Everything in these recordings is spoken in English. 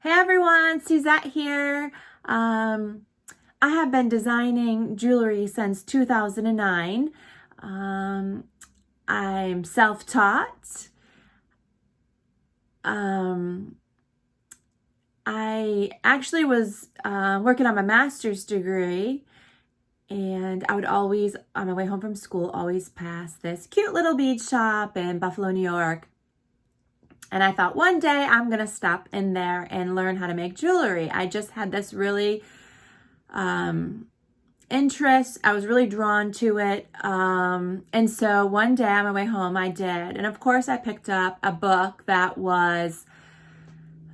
Hey everyone, Suzette here. I have been designing jewelry since 2009. I'm self-taught. I actually was working on my master's degree, and I would always, on my way home from school, always pass this cute little bead shop in Buffalo, New York. And I thought one day I'm going to stop in there and learn how to make jewelry. I just had this really interest. I was really drawn to it. And so one day on my way home, I did. And of course, I picked up a book that was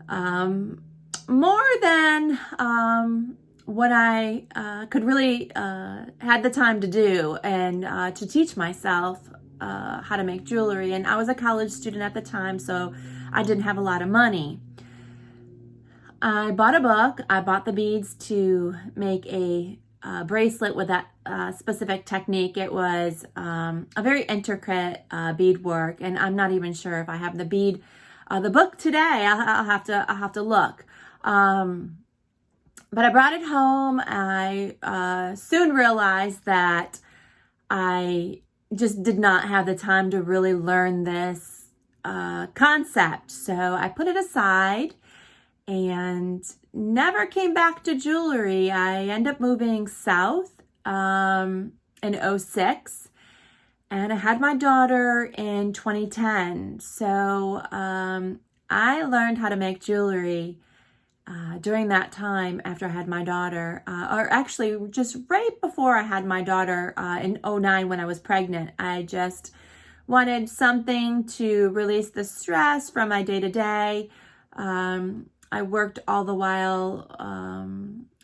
more than what I could really had the time to do and to teach myself how to make jewelry. And I was a college student at the time, so I didn't have a lot of money. I bought a book. I bought the beads to make a bracelet with that specific technique. It was a very intricate bead work, and I'm not even sure if I have the book today. I'll have to look. But I brought it home. I soon realized that I just did not have the time to really learn this concept. So I put it aside and never came back to jewelry. I ended up moving south in 2006, and I had my daughter in 2010. So I learned how to make jewelry during that time after I had my daughter, or actually just right before I had my daughter in 2009 when I was pregnant. I just wanted something to release the stress from my day-to-day. I worked all the while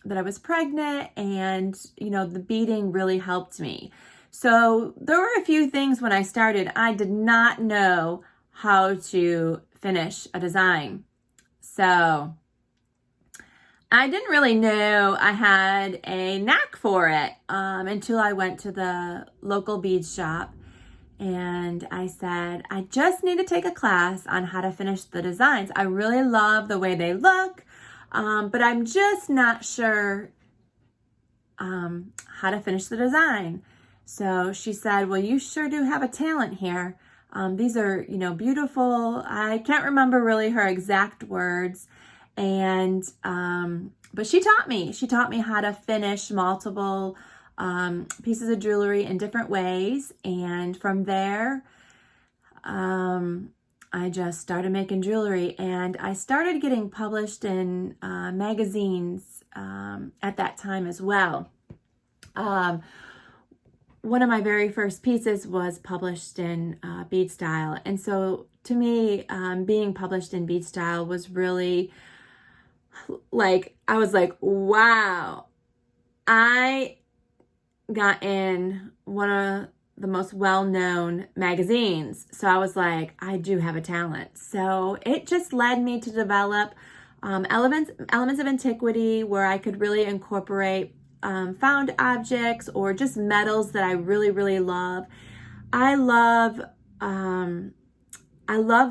that I was pregnant, and the beading really helped me. So there were a few things when I started. I did not know how to finish a design. So I didn't really know I had a knack for it until I went to the local bead shop, and I said, I just need to take a class on how to finish the designs. I really love the way they look, but I'm just not sure how to finish the design. So she said, well, you sure do have a talent here. These are, beautiful. I can't remember really her exact words. And, but she taught me how to finish multiple, pieces of jewelry in different ways. And from there, I just started making jewelry, and I started getting published in, magazines, at that time as well. One of my very first pieces was published in, Bead Style. And so to me, being published in Bead Style was really, I was like, wow, I got in one of the most well-known magazines. So I was like, I do have a talent. So it just led me to develop elements of Antiquity, where I could really incorporate found objects or just metals that I really, really love. I love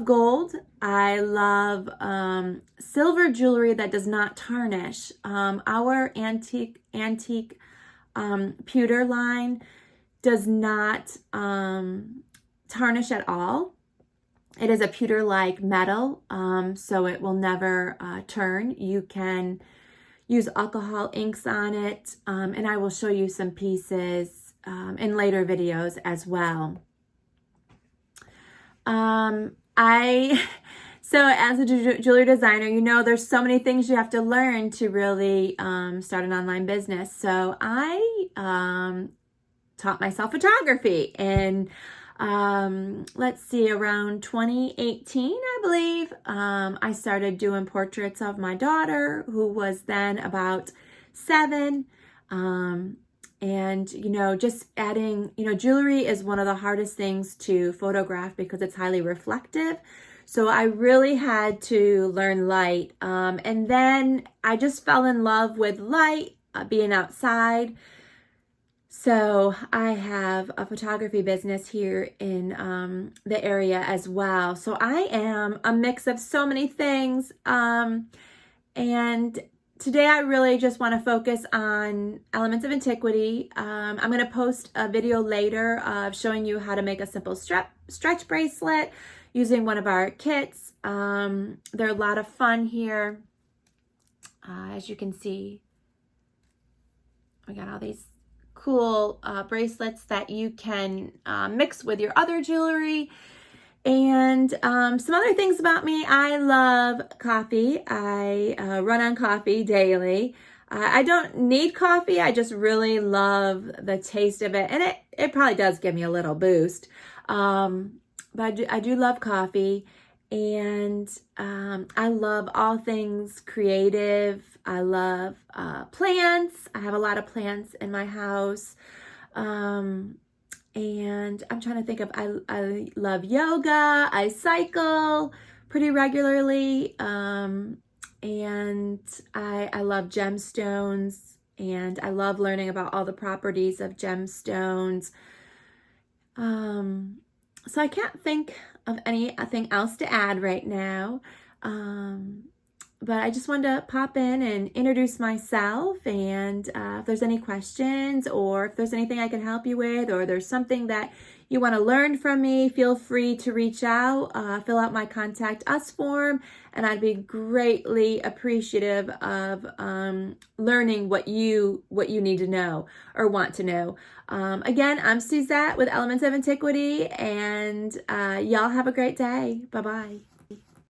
gold. I love silver jewelry that does not tarnish. Our antique pewter line does not tarnish at all. It is a pewter-like metal, so it will never turn. You can use alcohol inks on it, and I will show you some pieces in later videos as well. So as a jewelry designer, there's so many things you have to learn to really start an online business. So I taught myself photography, and let's see, around 2018, I believe, I started doing portraits of my daughter, who was then about 7. And, just adding, jewelry is one of the hardest things to photograph because it's highly reflective. So I really had to learn light. And then I just fell in love with light, being outside. So I have a photography business here in the area as well. So I am a mix of so many things. And today I really just want to focus on elements of antiquity. I'm going to post a video later of showing you how to make a simple stretch bracelet using one of our kits. They're a lot of fun here. As you can see, we got all these cool bracelets that you can mix with your other jewelry. And some other things about me: I love coffee. I run on coffee daily. I don't need coffee. I just really love the taste of it. And it probably does give me a little boost. But I do love coffee. And I love all things creative. I love plants. I have a lot of plants in my house. And I'm trying to think of, I love yoga. I cycle pretty regularly. And I love gemstones, and I love learning about all the properties of gemstones. So I can't think of anything else to add right now. But I just wanted to pop in and introduce myself, and if there's any questions, or if there's anything I can help you with, or there's something that you want to learn from me, feel free to reach out, fill out my Contact Us form, and I'd be greatly appreciative of learning what you need to know or want to know. Again, I'm Suzette with Elements of Antiquity, and y'all have a great day. Bye-bye.